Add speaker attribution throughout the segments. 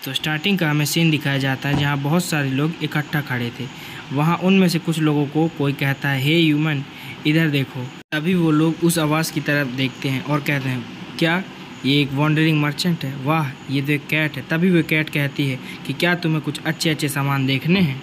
Speaker 1: तो स्टार्टिंग का हमें सीन दिखाया जाता है जहाँ बहुत सारे लोग इकट्ठा खड़े थे। वहाँ उनमें से कुछ लोगों को कोई कहता है, हे ह्यूमन इधर देखो। तभी वो लोग उस आवाज़ की तरफ देखते हैं और कहते हैं, क्या ये एक वॉन्डरिंग मर्चेंट है? वाह, ये तो एक कैट है। तभी वो कैट कहती है कि क्या तुम्हें कुछ अच्छे अच्छे सामान देखने हैं?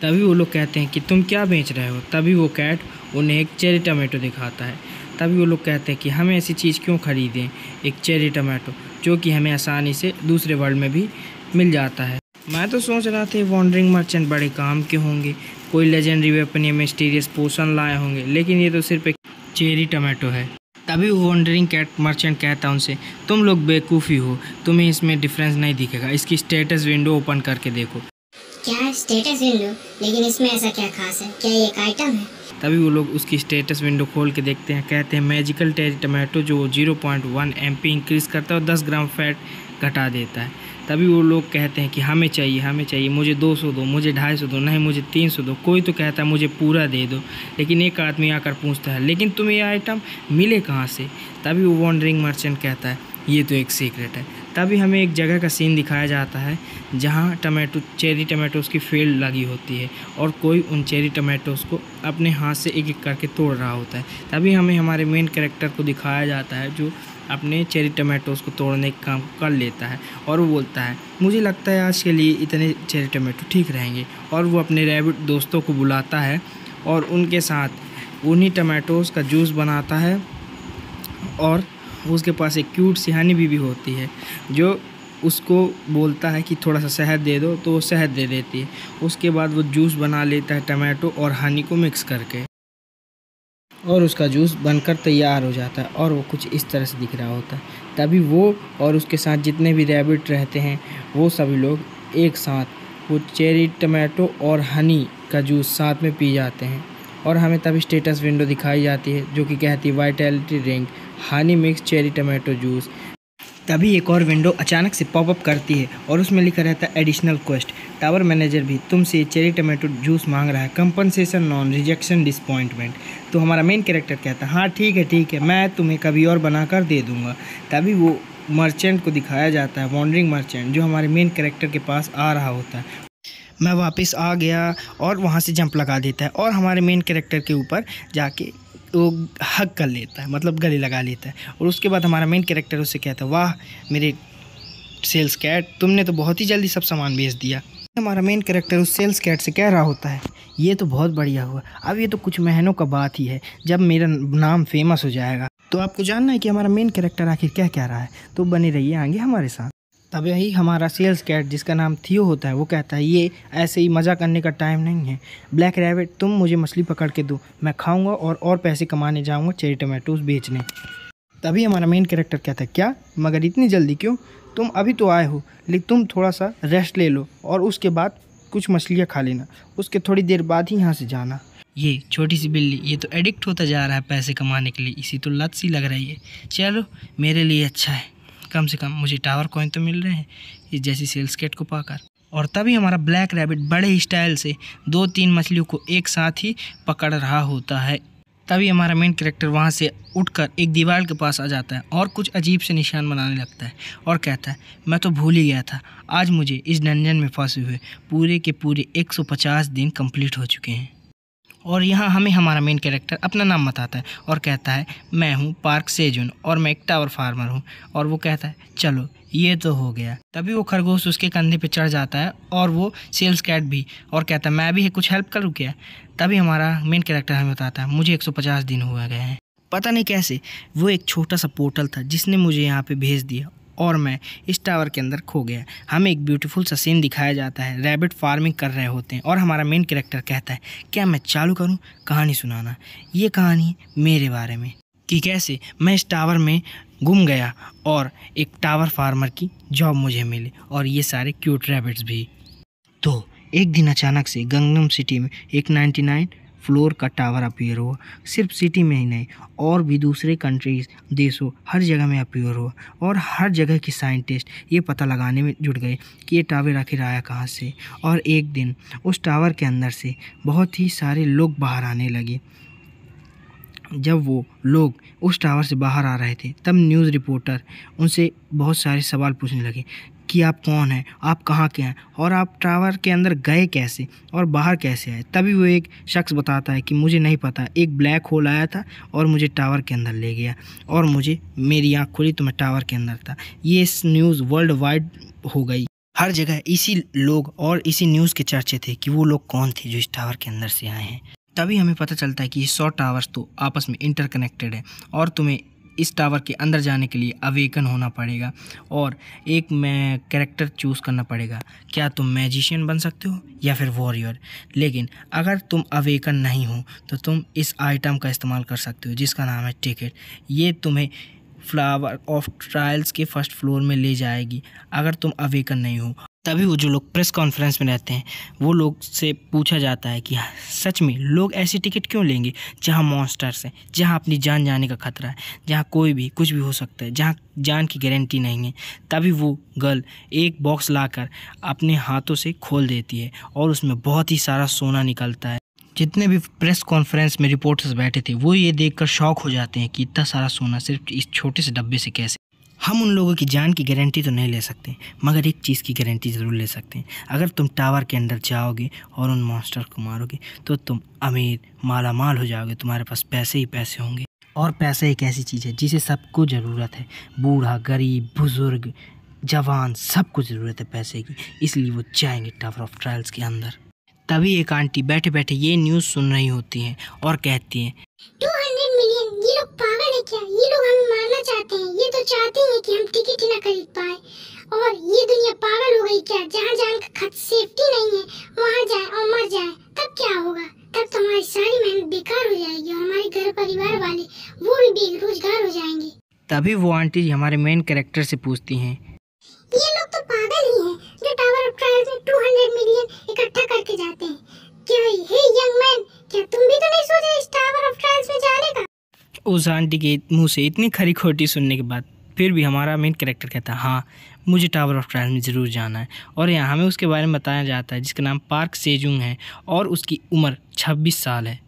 Speaker 1: तभी वो लोग कहते हैं कि तुम क्या बेच रहे हो? तभी वो कैट उन्हें एक चेरी टमाटो दिखाता है। तभी वो लोग कहते हैं कि हमें ऐसी चीज़ क्यों ख़रीदें, एक चेरी टमाटो जो कि हमें आसानी से दूसरे वर्ल्ड में भी मिल जाता है। मैं तो सोच रहा था वॉन्डरिंग मर्चेंट बड़े काम के होंगे, कोई लेजेंडरी वेपन या मिस्टीरियस पोशन लाए होंगे, लेकिन ये तो सिर्फ एक चेरी टमाटो है। तभी वो वॉन्डरिंग कैट मर्चेंट कहता है उनसे, तुम लोग बेवकूफ़ी हो, तुम्हें इसमें डिफरेंस नहीं दिखेगा। इसकी स्टेटस विंडो ओपन करके देखो।
Speaker 2: क्या स्टेटस विंडो? लेकिन इसमें ऐसा क्या खास है? क्या ये एक आइटम है?
Speaker 1: तभी वो लोग उसकी स्टेटस विंडो खोल के देखते हैं। कहते हैं मैजिकल टेरी टमाटो जो 0.1 MP इंक्रीज़ करता है और 10 ग्राम फैट घटा देता है। तभी वो लोग कहते हैं कि हमें चाहिए, मुझे 200 दो, मुझे 250 दो, नहीं मुझे 300 दो। कोई तो कहता है मुझे पूरा दे दो। लेकिन एक आदमी आकर पूछता है, लेकिन तुम्हें ये आइटम मिले कहाँ से? तभी वो वॉन्डरिंग मर्चेंट कहता है, ये तो एक सीक्रेट है। तभी हमें एक जगह का सीन दिखाया जाता है जहाँ चेरी टमाटोज़ की फील्ड लगी होती है और कोई उन चेरी टमाटोज़ को अपने हाथ से एक एक करके तोड़ रहा होता है। तभी हमें हमारे मेन कैरेक्टर को दिखाया जाता है जो अपने चेरी टमाटोज़ को तोड़ने का काम कर लेता है और वो बोलता है, मुझे लगता है आज के लिए इतने चेरी टमाटो ठीक रहेंगे। और वो अपने रैबिट दोस्तों को बुलाता है और उनके साथ उन्हीं टमाटोज़ का जूस बनाता है। और उसके पास एक क्यूट सी हनी भी होती है जो उसको बोलता है कि थोड़ा सा शहद दे दो, तो वो शहद दे देती है। उसके बाद वो जूस बना लेता है टमाटो और हनी को मिक्स करके, और उसका जूस बनकर तैयार हो जाता है और वो कुछ इस तरह से दिख रहा होता है। तभी वो और उसके साथ जितने भी रैबिट रहते हैं वो सभी लोग एक साथ वो चेरी टमाटो और हनी का जूस साथ में पी जाते हैं। और हमें तभी स्टेटस विंडो दिखाई जाती है जो कि कहती है vitality drink honey mix cherry tomato juice. तभी एक और विंडो अचानक से पॉपअप करती है और उसमें लिखा रहता है एडिशनल क्वेस्ट, टावर मैनेजर भी तुमसे चेरी टमाटो जूस मांग रहा है, कंपनसेशन नॉन रिजेक्शन डिसअपॉइंटमेंट। तो हमारा मेन कैरेक्टर कहता है, हाँ ठीक है, मैं तुम्हें कभी और बनाकर दे दूँगा। तभी वो मर्चेंट को दिखाया जाता है, वॉन्डरिंग मर्चेंट जो हमारे मेन कैरेक्टर के पास आ रहा होता है। मैं वापस आ गया और वहाँ से जंप लगा देता है और हमारे मेन कैरेक्टर के ऊपर जाके वो हग कर लेता है, मतलब गले लगा लेता है। और उसके बाद हमारा मेन कैरेक्टर उससे कहता है, वाह मेरे सेल्स कैट, तुमने तो बहुत ही जल्दी सब सामान बेच दिया। हमारा मेन कैरेक्टर उस सेल्स कैट से कह रहा होता है, ये तो बहुत बढ़िया हुआ, अब ये तो कुछ महीनों का बात ही है जब मेरा नाम फेमस हो जाएगा। तो आपको जानना है कि हमारा मेन कैरेक्टर आखिर क्या कह रहा है, तो बने रहिए आगे हमारे साथ। तब यही हमारा सेल्स कैट जिसका नाम थियो होता है वो कहता है, ये ऐसे ही मज़ा करने का टाइम नहीं है ब्लैक रैबिट, तुम मुझे मछली पकड़ के दो, मैं खाऊंगा और पैसे कमाने जाऊंगा चेरी टमाटोज बेचने। तभी हमारा मेन कैरेक्टर कहता है, क्या मगर इतनी जल्दी क्यों? तुम अभी तो आए हो, लेकिन तुम थोड़ा सा रेस्ट ले लो और उसके बाद कुछ मछलियाँ खा लेना, उसके थोड़ी देर बाद ही यहाँ से जाना। ये छोटी सी बिल्ली ये तो एडिक्ट होता जा रहा है पैसे कमाने के लिए, इसी तो लत सी लग रही है। चलो मेरे लिए अच्छा है, कम से कम मुझे टावर कॉइन तो मिल रहे हैं इस जैसी सेल्स कैट को पाकर। और तभी हमारा ब्लैक रैबिट बड़े ही स्टाइल से 2-3 मछलियों को एक साथ ही पकड़ रहा होता है। तभी हमारा मेन कैरेक्टर वहाँ से उठकर एक दीवार के पास आ जाता है और कुछ अजीब से निशान बनाने लगता है और कहता है, मैं तो भूल ही गया था, आज मुझे इस डंजन में फंसे हुए पूरे के पूरे 150 दिन कंप्लीट हो चुके हैं। और यहाँ हमें हमारा मेन कैरेक्टर अपना नाम बताता है और कहता है, मैं हूँ पार्क सेजुन और मैं एक टावर फार्मर हूँ। और वो कहता है, चलो ये तो हो गया। तभी वो खरगोश उसके कंधे पे चढ़ जाता है और वो सेल्स कैट भी, और कहता है, मैं भी कुछ हेल्प करूँ क्या? तभी हमारा मेन कैरेक्टर हमें बताता है, मुझे 150 दिन हो गए हैं, पता नहीं कैसे वो एक छोटा सा पोर्टल था जिसने मुझे यहाँ पे भेज दिया और मैं इस टावर के अंदर खो गया। हमें एक ब्यूटीफुल सा सीन दिखाया जाता है, रैबिट फार्मिंग कर रहे होते हैं और हमारा मेन कैरेक्टर कहता है, क्या मैं चालू करूं कहानी सुनाना? ये कहानी मेरे बारे में कि कैसे मैं इस टावर में गुम गया और एक टावर फार्मर की जॉब मुझे मिली और ये सारे क्यूट रैबिट्स भी। तो एक दिन अचानक से गंगनम सिटी में एक 99 फ्लोर का टावर अपीयर हुआ। सिर्फ सिटी में ही नहीं और भी दूसरे कंट्रीज़ देशों हर जगह में अपीयर हुआ और हर जगह के साइंटिस्ट ये पता लगाने में जुट गए कि ये टावर आखिर आया कहाँ से। और एक दिन उस टावर के अंदर से बहुत ही सारे लोग बाहर आने लगे। जब वो लोग उस टावर से बाहर आ रहे थे तब न्यूज़ रिपोर्टर उनसे बहुत सारे सवाल पूछने लगे, कि आप कौन हैं, आप कहाँ के हैं और आप टावर के अंदर गए कैसे और बाहर कैसे आए। तभी वो एक शख्स बताता है कि मुझे नहीं पता, एक ब्लैक होल आया था और मुझे टावर के अंदर ले गया और मुझे मेरी आँख खुली तो मैं टावर के अंदर था। ये न्यूज़ वर्ल्ड वाइड हो गई, हर जगह इसी लोग और इसी न्यूज़ के चर्चे थे कि वो लोग कौन थे जो इस टावर के अंदर से आए हैं। तभी हमें पता चलता है कि ये 100 टावर्स तो आपस में इंटरकनेक्टेड है और तुम्हें इस टावर के अंदर जाने के लिए अवेकन होना पड़ेगा और एक मैं कैरेक्टर चूज़ करना पड़ेगा। क्या तुम मैजिशियन बन सकते हो या फिर वॉरियर। लेकिन अगर तुम अवेकन नहीं हो तो तुम इस आइटम का इस्तेमाल कर सकते हो जिसका नाम है टिकट। ये तुम्हें फ्लावर ऑफ ट्रायल्स के फर्स्ट फ्लोर में ले जाएगी अगर तुम अवेकन नहीं हो। तभी वो जो लोग प्रेस कॉन्फ्रेंस में रहते हैं वो लोग से पूछा जाता है कि सच में लोग ऐसी टिकट क्यों लेंगे जहाँ मॉन्स्टर्स हैं, जहाँ अपनी जान जाने का खतरा है, जहाँ कोई भी कुछ भी हो सकता है, जहाँ जान की गारंटी नहीं है। तभी वो गर्ल एक बॉक्स लाकर अपने हाथों से खोल देती है और उसमें बहुत ही सारा सोना निकलता है। जितने भी प्रेस कॉन्फ्रेंस में रिपोर्टर्स बैठे थे वो ये देखकर शॉक हो जाते हैं कि इतना सारा सोना सिर्फ इस छोटे से डब्बे से कैसे। हम उन लोगों की जान की गारंटी तो नहीं ले सकते मगर एक चीज़ की गारंटी ज़रूर ले सकते हैं। अगर तुम टावर के अंदर जाओगे और उन मॉन्स्टर को मारोगे तो तुम अमीर माला माल हो जाओगे, तुम्हारे पास पैसे ही पैसे होंगे। और पैसा एक ऐसी चीज़ है जिसे सबको ज़रूरत है, बूढ़ा गरीब बुज़ुर्ग जवान सबको ज़रूरत है पैसे की, इसलिए वो जाएंगे टावर ऑफ ट्रायल्स के अंदर। तभी एक आंटी बैठे बैठे ये न्यूज़ सुन रही होती हैं और कहती हैं
Speaker 2: 200 मिलियन, ये लोग पागल है क्या? ये लोग हमें मारना चाहते हैं। ये तो चाहते हैं कि हम टिकट ही ना खरीद पाए। और ये दुनिया पागल हो गई क्या? जहाँ जान का सेफ्टी नहीं है वहाँ जाए और मर जाए तब क्या होगा? तब तो हमारी सारी मेहनत बेकार हो जाएगी और हमारे घर परिवार वाले वो भी बेरोजगार हो जाएंगे।
Speaker 1: तभी वो आंटी जी हमारे मेन कैरेक्टर से पूछती हैं
Speaker 2: ये लोग तो पागल ही हैं जो टावर ऑफ ट्रायल्स में 200 मिलियन इकट्ठा करके जाते हैं। क्या हे यंग मैन, क्या तुम भी तो नहीं सोचे इस टावर ऑफ ट्रायल्स में जाने का?
Speaker 1: उस आंटी के मुंह से इतनी खरी खोटी सुनने के बाद फिर भी हमारा मेन कैरेक्टर कहता है हाँ मुझे टावर ऑफ ट्रायल में ज़रूर जाना है। और यहाँ हमें उसके बारे में बताया जाता है जिसका नाम पार्क सेजुंग है और उसकी उम्र 26 साल है।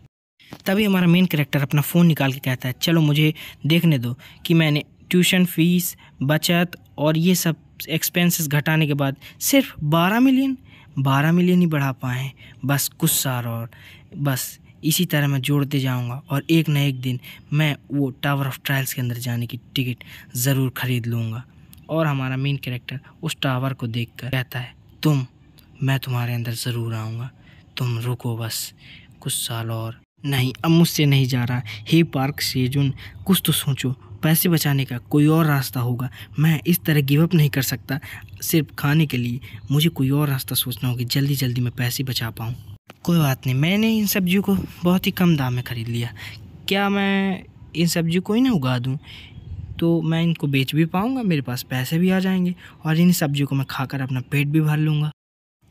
Speaker 1: तभी हमारा मेन कैरेक्टर अपना फ़ोन निकाल के कहता है चलो मुझे देखने दो कि मैंने ट्यूशन फ़ीस बचत और ये सब एक्सपेंसेस घटाने के बाद सिर्फ 12 मिलियन ही बढ़ा पाए हैं। बस कुछ साल और बस इसी तरह मैं जोड़ते जाऊंगा और एक न एक दिन मैं वो टावर ऑफ ट्रायल्स के अंदर जाने की टिकट ज़रूर ख़रीद लूँगा। और हमारा मेन कैरेक्टर उस टावर को देखकर कहता है मैं तुम्हारे अंदर ज़रूर आऊँगा, तुम रुको बस कुछ साल और। नहीं अब मुझसे नहीं जा रहा। हे पार्क सेजुन कुछ तो सोचो, पैसे बचाने का कोई और रास्ता होगा। मैं इस तरह गिव अप नहीं कर सकता सिर्फ खाने के लिए, मुझे कोई और रास्ता सोचना होगा जल्दी जल्दी मैं पैसे बचा पाऊँ। कोई बात नहीं, मैंने इन सब्जियों को बहुत ही कम दाम में ख़रीद लिया, क्या मैं इन सब्जियों को ही ना उगा दूँ तो मैं इनको बेच भी पाऊँगा, मेरे पास पैसे भी आ जाएंगे और इन सब्जियों को मैं खाकर अपना पेट भी भर लूँगा।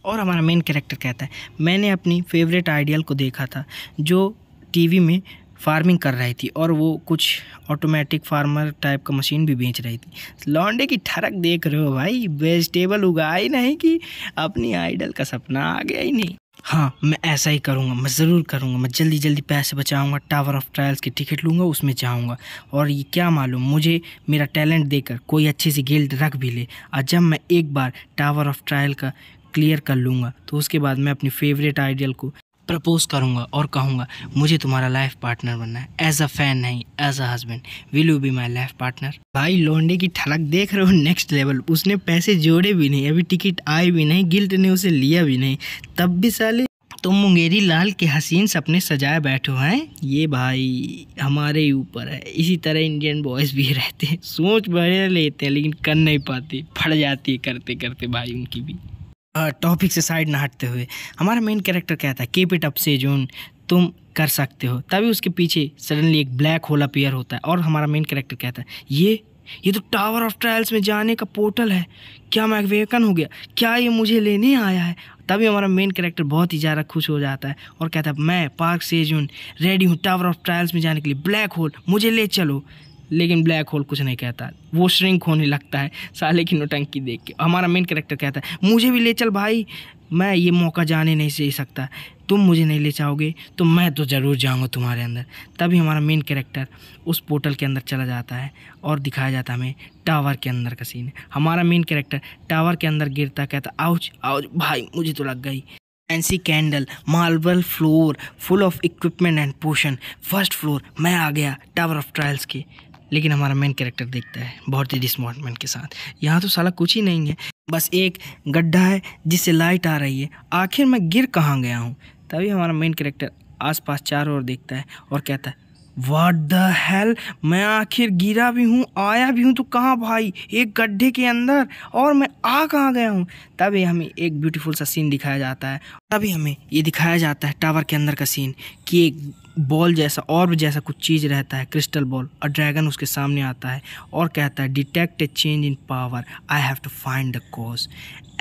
Speaker 1: और हमारा मेन कैरेक्टर कहता है मैंने अपनी फेवरेट आइडियल को देखा था जो टीवी में फार्मिंग कर रही थी और वो कुछ ऑटोमेटिक फार्मर टाइप का मशीन भी बेच रही थी। लौंडे की ठरक देख रहे हो भाई, वेजिटेबल उगा ही नहीं कि अपनी आइडल का सपना आ गया ही नहीं। हाँ मैं ऐसा ही करूँगा, मैं ज़रूर करूँगा, मैं जल्दी जल्दी पैसे बचाऊँगा, टावर ऑफ ट्रायल्स की टिकट लूँगा, उसमें जाऊँगा और ये क्या मालूम मुझे मेरा टैलेंट देकर कोई अच्छी सी गिल्ड रख भी ले। और जब मैं एक बार टावर ऑफ ट्रायल का क्लियर कर लूँगा तो उसके बाद मैं अपनी फेवरेट आइडियल को प्रपोज करूँगा और कहूँगा मुझे तुम्हारा लाइफ पार्टनर बनना है, एज अ फैन नहीं as a husband, will you be my life partner. भाई लौंडे की ठलक देख रहे हो नेक्स्ट लेवल, उसने पैसे जोड़े भी नहीं, अभी टिकट आए भी नहीं, गिल्ड ने उसे लिया भी नहीं, तब भी साले तुम मुंगेरी लाल के हसीन सपने सजाए बैठो हैं। ये भाई हमारे ही ऊपर है, इसी तरह इंडियन बॉयज़ भी रहते हैं, सोच बड़े लेते हैं लेकिन कर नहीं पाते, फट जाती है करते करते भाई उनकी भी। टॉपिक से साइड ना हटते हुए हमारा मेन कैरेक्टर कहता है कीप इट अप सेजुन, तुम कर सकते हो। तभी उसके पीछे सडनली एक ब्लैक होल अपीयर होता है और हमारा मेन कैरेक्टर कहता है ये तो टावर ऑफ ट्रायल्स में जाने का पोर्टल है, क्या मैं अवेकन हो गया, क्या ये मुझे लेने आया है। तभी हमारा मेन कैरेक्टर बहुत ही ज़्यादा खुश हो जाता है और कहता है मैं पार्क सेजुन रेडी हूँ टावर ऑफ ट्रायल्स में जाने के लिए, ब्लैक होल मुझे ले चलो। लेकिन ब्लैक होल कुछ नहीं कहता, वो श्रिंक होने लगता है साले की नौटंकी देख के। हमारा मेन कैरेक्टर कहता है मुझे भी ले चल भाई, मैं ये मौका जाने नहीं दे सकता। तुम मुझे नहीं ले जाओगे तो मैं तो ज़रूर जाऊँगा तुम्हारे अंदर। तभी हमारा मेन कैरेक्टर उस पोर्टल के अंदर चला जाता है और दिखाया जाता है हमें टावर के अंदर का सीन। हमारा मेन कैरेक्टर टावर के अंदर गिरता, कहता आउच आउच भाई मुझे तो लग गई। Fancy candle, marble floor, full of equipment and potion, first floor, मैं आ गया टावर ऑफ ट्रायल्स के। लेकिन हमारा मेन कैरेक्टर देखता है बहुत ही डिसअपॉइंटमेंट के साथ, यहाँ तो साला कुछ ही नहीं है, बस एक गड्ढा है जिससे लाइट आ रही है, आखिर मैं गिर कहाँ गया हूँ। तभी हमारा मेन कैरेक्टर आसपास चारों ओर देखता है और कहता है व्हाट द हेल, मैं आखिर गिरा भी हूँ आया भी हूँ तो कहाँ भाई, एक गड्ढे के अंदर, और मैं आ कहाँ गया हूँ। तभी हमें एक ब्यूटीफुल सा सीन दिखाया जाता है। तभी हमें ये दिखाया जाता है टावर के अंदर का सीन कि एक बॉल जैसा ऑर्ब जैसा कुछ चीज़ रहता है, क्रिस्टल बॉल, और ड्रैगन उसके सामने आता है और कहता है detect a change in power, I have to find the cause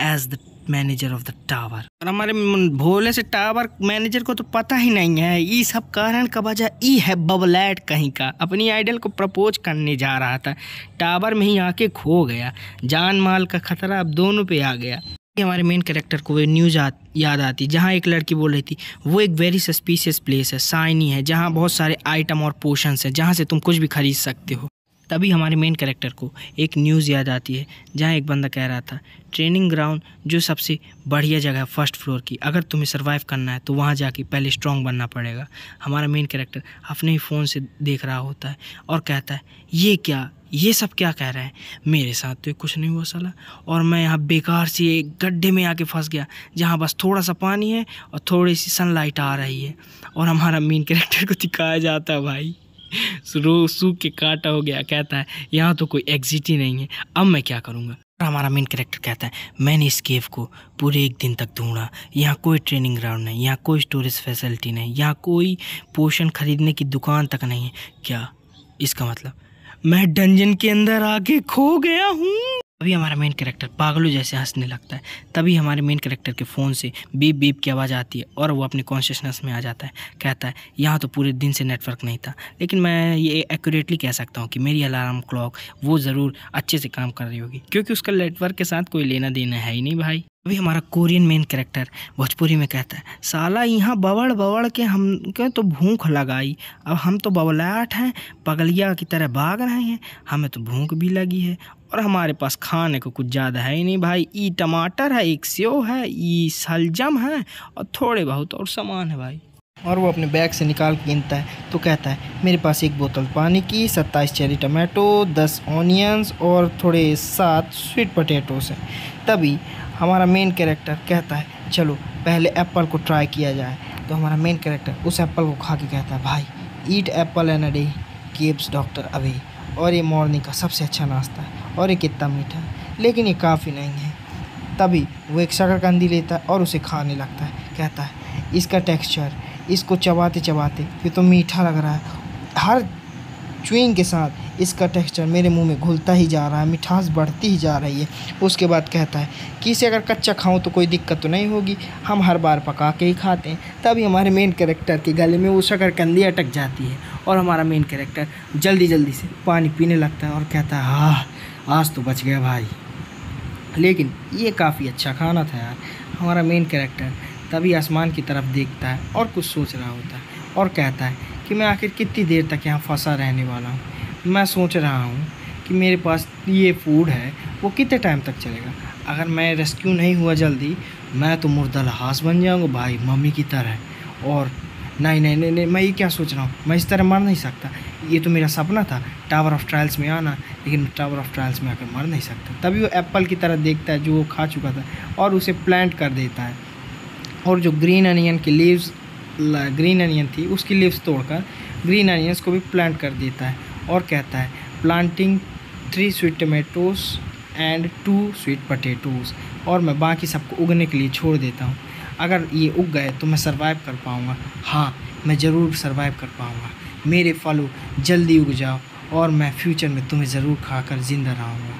Speaker 1: as the manager of the tower. और हमारे भोले से टावर मैनेजर को तो पता ही नहीं है ये सब कारण का वजह ई है बबलैट कहीं का, अपनी आइडल को प्रपोज करने जा रहा था, टावर में ही आके खो गया, जान माल का खतरा अब दोनों पे आ गया। हमारे मेन कैरेक्टर को वो न्यूज़ याद आती जहाँ एक लड़की बोल रही थी वो एक वेरी सस्पिशियस प्लेस है, शाइनी है, जहाँ बहुत सारे आइटम और पोशंस हैं, जहाँ से तुम कुछ भी खरीद सकते हो। तभी हमारे मेन कैरेक्टर को एक न्यूज़ याद आती है जहाँ एक बंदा कह रहा था ट्रेनिंग ग्राउंड जो सबसे बढ़िया जगह है फर्स्ट फ्लोर की, अगर तुम्हें सर्वाइव करना है तो वहाँ जाके पहले स्ट्रॉन्ग बनना पड़ेगा। हमारा मेन कैरेक्टर अपने ही फ़ोन से देख रहा होता है और कहता है ये क्या, ये सब क्या कह रहे हैं, मेरे साथ तो कुछ नहीं हुआ साला, और मैं यहाँ बेकार सी एक गड्ढे में आके फंस गया जहाँ बस थोड़ा सा पानी है और थोड़ी सी सनलाइट आ रही है। और हमारा मेन कैरेक्टर को दिखाया जाता है भाई सूख के काटा हो गया, कहता है यहाँ तो कोई एग्जिट ही नहीं है, अब मैं क्या करूँगा। और हमारा मेन कैरेक्टर कहता है मैंने इस केव को पूरे एक दिन तक ढूंढा, यहाँ कोई ट्रेनिंग ग्राउंड नहीं, यहाँ कोई स्टोरेज फैसिलिटी नहीं, यहाँ कोई पोशन खरीदने की दुकान तक नहीं है, क्या इसका मतलब मैं डंजन के अंदर आके खो गया हूँ। तभी हमारा मेन कैरेक्टर पागलों जैसे हंसने लगता है। तभी हमारे मेन कैरेक्टर के फ़ोन से बीप बीप की आवाज़ आती है और वो अपने कॉन्शियसनेस में आ जाता है, कहता है यहाँ तो पूरे दिन से नेटवर्क नहीं था, लेकिन मैं ये एक्यूरेटली कह सकता हूँ कि मेरी अलार्म क्लॉक वो ज़रूर अच्छे से काम कर रही होगी क्योंकि उसका नेटवर्क के साथ कोई लेना देना है ही नहीं भाई। अभी हमारा कोरियन मेन कैरेक्टर भोजपुरी में कहता है साला यहाँ बवड़ बवड़ के हमके तो भूख लगाई, अब हम तो बवलाट हैं, पगलिया की तरह भाग रहे हैं, हमें तो भूख भी लगी है और हमारे पास खाने को कुछ ज़्यादा है ही नहीं भाई, ई टमाटर है, एक सेव है, ई सलजम है और थोड़े बहुत और सामान है भाई। और वो अपने बैग से निकाल के गिनता है तो कहता है मेरे पास एक बोतल पानी की, 27 चेरी टमाटो, 10 ऑनियंस और थोड़े 7 स्वीट पोटैटोस हैं। तभी हमारा मेन कैरेक्टर कहता है चलो पहले एप्पल को ट्राई किया जाए। तो हमारा मेन कैरेक्टर उस एप्पल को खा के कहता है भाई eat apple an a day keeps doctor away, और ये मॉर्निंग का सबसे अच्छा नाश्ता है और ये कितना मीठा है, लेकिन ये काफ़ी नहीं है। तभी वो एक शकरकंदी लेता है और उसे खाने लगता है, कहता है इसका टेक्सचर, इसको चबाते चबाते ये तो मीठा लग रहा है, हर च्युइंग के साथ इसका टेक्सचर मेरे मुंह में घुलता ही जा रहा है, मिठास बढ़ती ही जा रही है। उसके बाद कहता है कि इसे अगर कच्चा खाऊं तो कोई दिक्कत तो नहीं होगी, हम हर बार पका के ही खाते हैं। तभी हमारे मेन कैरेक्टर के गले में वो शकरकंदी अटक जाती है और हमारा मेन कैरेक्टर जल्दी जल्दी से पानी पीने लगता है और कहता है हाँ आज तो बच गया भाई, लेकिन ये काफ़ी अच्छा खाना था यार। हमारा मेन कैरेक्टर तभी आसमान की तरफ देखता है और कुछ सोच रहा होता है और कहता है कि मैं आखिर कितनी देर तक यहाँ फंसा रहने वाला हूँ, मैं सोच रहा हूँ कि मेरे पास ये फूड है वो कितने टाइम तक चलेगा, अगर मैं रेस्क्यू नहीं हुआ जल्दी मैं तो मुर्दा लहास बन जाऊँगा भाई मम्मी की तरह। और नहीं नहीं नहीं नहीं मैं ये क्या सोच रहा हूँ, मैं इस तरह मर नहीं सकता, ये तो मेरा सपना था टावर ऑफ ट्रायल्स में आना, लेकिन टावर ऑफ ट्रायल्स में आकर मर नहीं सकता। तभी वो एप्पल की तरह देखता है जो वो खा चुका था और उसे प्लांट कर देता है, और जो ग्रीन अनियन की लीव्स, ग्रीन अनियन थी उसकी लीव्स तोड़कर ग्रीन अनियंस को भी प्लांट कर देता है और कहता है planting 3 sweet tomatoes and 2 sweet potatoes, और मैं बाकी सबको उगने के लिए छोड़ देता हूँ, अगर ये उग गए तो मैं सर्वाइव कर पाऊँगा, हाँ मैं ज़रूर सर्वाइव कर पाऊँगा, मेरे फलों जल्दी उग जाओ और मैं फ्यूचर में तुम्हें ज़रूर खाकर ज़िंदा रहूँगा।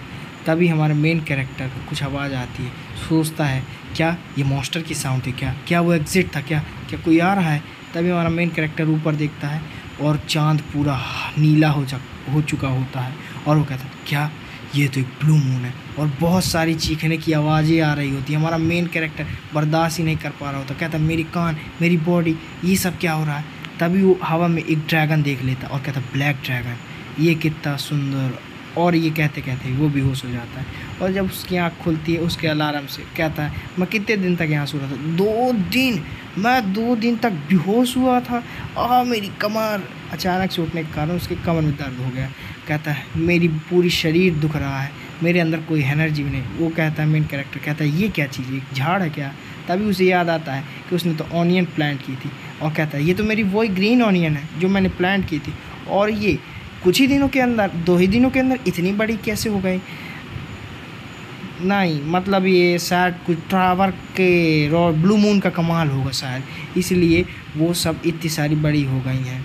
Speaker 1: तभी हमारे मेन कैरेक्टर को कुछ आवाज़ आती है, सोचता है क्या ये मॉन्स्टर की साउंड है, क्या वो एग्जिट था, क्या कोई आ रहा है। तभी हमारा मेन कैरेक्टर ऊपर देखता है और चांद पूरा नीला हो चुका होता है और वो कहता है क्या ये तो एक ब्लू मून है, और बहुत सारी चीखने की आवाज़ें आ रही होती है। हमारा मेन कैरेक्टर बर्दाश्त ही नहीं कर पा रहा होता, कहता मेरी कान, मेरी बॉडी, ये सब क्या हो रहा है। तभी वो हवा में एक ड्रैगन देख लेता और कहता ब्लैक ड्रैगन, ये कितना सुंदर। और ये कहते कहते वो बेहोश हो जाता है। और जब उसकी आँख खुलती है उसके अलार्म से, कहता है मैं कितने दिन तक यहाँ सो रहा था, 2 दिन, मैं 2 दिन तक बेहोश हुआ था। मेरी कमर, अचानक से उठने के कारण उसके कमर में दर्द हो गया। कहता है मेरी पूरी शरीर दुख रहा है, मेरे अंदर कोई एनर्जी भी नहीं। वो कहता है, मेन कैरेक्टर कहता है ये क्या चीज़ है, एक झाड़ है क्या। तभी उसे याद आता है कि उसने तो ऑनियन प्लांट की थी, और कहता है ये तो मेरी वही ग्रीन ऑनियन है जो मैंने प्लांट की थी, और ये कुछ ही दिनों के अंदर, 2 ही दिनों के अंदर इतनी बड़ी कैसे हो गई। नहीं मतलब ये शायद कुछ टावर के ब्लू मून का कमाल होगा शायद, इसलिए वो सब इतनी सारी बड़ी हो गई हैं।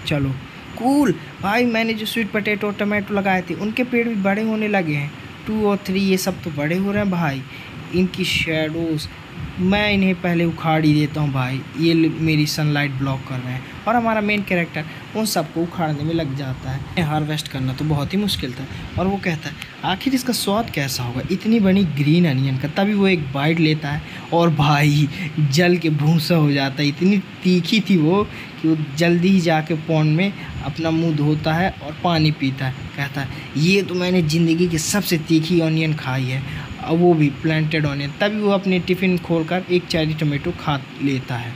Speaker 1: चलो कूल भाई, मैंने जो स्वीट पोटैटो टमाटो लगाए थे उनके पेड़ भी बड़े होने लगे हैं, 2 और 3 ये सब तो बड़े हो रहे हैं भाई। इनकी शैडोज़ मैं इन्हें पहले उखाड़ ही देता हूँ भाई, ये मेरी सनलाइट ब्लॉक कर रहे हैं। और हमारा मेन कैरेक्टर उन सबको उखाड़ने में लग जाता है। हार्वेस्ट करना तो बहुत ही मुश्किल था, और वो कहता है आखिर इसका स्वाद कैसा होगा, इतनी बड़ी ग्रीन अनियन का। तभी वो एक बाइट लेता है और भाई जल के भूसा हो जाता है। इतनी तीखी थी वो कि वो जल्दी ही जाके पॉन्ड में अपना मुंह धोता है और पानी पीता है। कहता है ये तो मैंने ज़िंदगी की सबसे तीखी ऑनियन खाई है, और वो भी प्लांटेड ऑनियन। तभी वो अपने टिफ़िन खोलकर एक चेरी टमाटो खा लेता है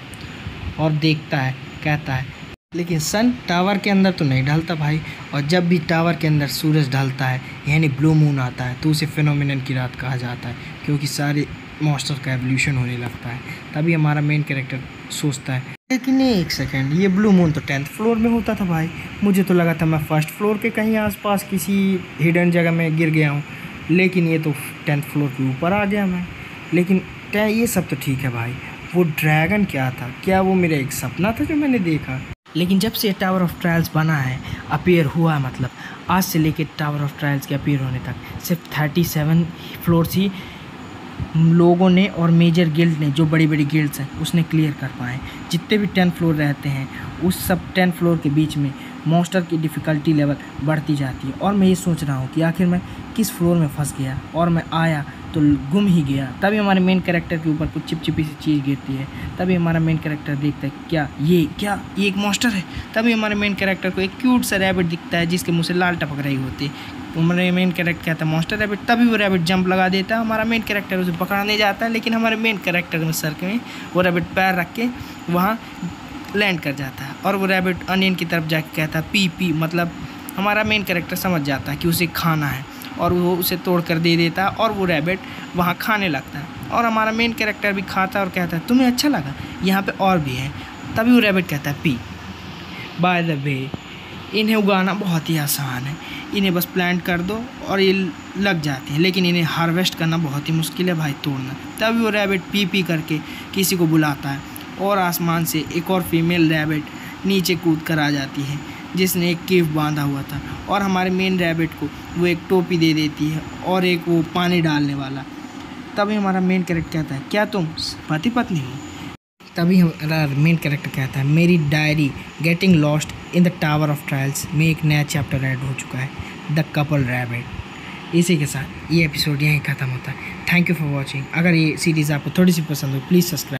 Speaker 1: और देखता है, कहता है लेकिन सन टावर के अंदर तो नहीं ढलता भाई। और जब भी टावर के अंदर सूरज ढलता है यानी ब्लू मून आता है तो उसे फिनोमिनन की रात कहा जाता है, क्योंकि सारे मॉन्स्टर का एवोल्यूशन होने लगता है। तभी हमारा मेन कैरेक्टर सोचता है लेकिन एक सेकेंड, ये ब्लू मून तो 10th फ्लोर में होता था भाई, मुझे तो लगा था मैं 1st फ्लोर के कहीं आसपास किसी हिडन जगह में गिर गया हूँ, लेकिन ये तो 10th फ्लोर के ऊपर आ गया मैं। लेकिन ये सब तो ठीक है भाई, वो ड्रैगन क्या था, क्या वो मेरा एक सपना था जो मैंने देखा। लेकिन जब से टावर ऑफ ट्रायल्स बना है, अपीयर हुआ, मतलब आज से लेकर टावर ऑफ ट्रायल्स के अपीयर होने तक सिर्फ 37 फ्लोर्स ही लोगों ने और मेजर गिल्ड ने, जो बड़ी बड़ी गिल्ड्स हैं, उसने क्लियर कर पाए। जितने भी 10 फ्लोर रहते हैं उस सब 10 फ्लोर के बीच में मॉन्स्टर की डिफ़िकल्टी लेवल बढ़ती जाती है। और मैं ये सोच रहा हूँ कि आखिर मैं किस फ्लोर में फंस गया, और मैं आया तो गुम ही गया। तभी हमारे मेन कैरेक्टर के ऊपर कुछ चिपचिपी सी चीज़ गिरती है। तभी हमारा मेन कैरेक्टर देखता है क्या ये एक मॉन्स्टर है। तभी हमारे मेन कैरेक्टर को एक क्यूट सा रैबिट दिखता है जिसके मुँह से लाल टपक रही होती है। हमारे मेन कैरेक्टर कहता है मॉन्स्टर रैबिट। तभी वो रैबिट जंप लगा देता है, हमारा मेन कैरेक्टर उसे पकड़ने जाता है, लेकिन हमारे मेन कैरेक्टर में सर में वो रैबिट पैर रख के वहाँ लैंड कर जाता है। और वो रैबिट अनियन की तरफ जाके कहता है पी, मतलब हमारा मेन कैरेक्टर समझ जाता है कि उसे खाना है, और वो उसे तोड़ कर दे देता है, और वो रैबिट वहाँ खाने लगता है। और हमारा मेन कैरेक्टर भी खाता है और कहता है तुम्हें अच्छा लगा, यहाँ पे और भी है। तभी वो रैबिट कहता है पी। बाय द वे, इन्हें उगाना बहुत ही आसान है, इन्हें बस प्लांट कर दो और ये लग जाती हैं, लेकिन इन्हें हार्वेस्ट करना बहुत ही मुश्किल है भाई, तोड़ना। तभी वो रैबिट पी करके किसी को बुलाता है, और आसमान से एक और फीमेल रैबिट नीचे कूद कर आ जाती है जिसने एक केव बांधा हुआ था, और हमारे मेन रैबिट को वो एक टोपी दे देती है और एक वो पानी डालने वाला। तभी हमारा मेन कैरेक्टर कहता है क्या तुम पति पत्नी हो। तभी हमारा मेन कैरेक्टर कहता है मेरी diary getting lost in the tower of trials में एक नया चैप्टर ऐड हो चुका है, द कपल रैबिट। इसी के साथ ये एपिसोड यहीं ख़त्म होता है। Thank you for watching. अगर ये सीरीज़ आपको थोड़ी सी पसंद हो प्लीज़ सब्सक्राइब।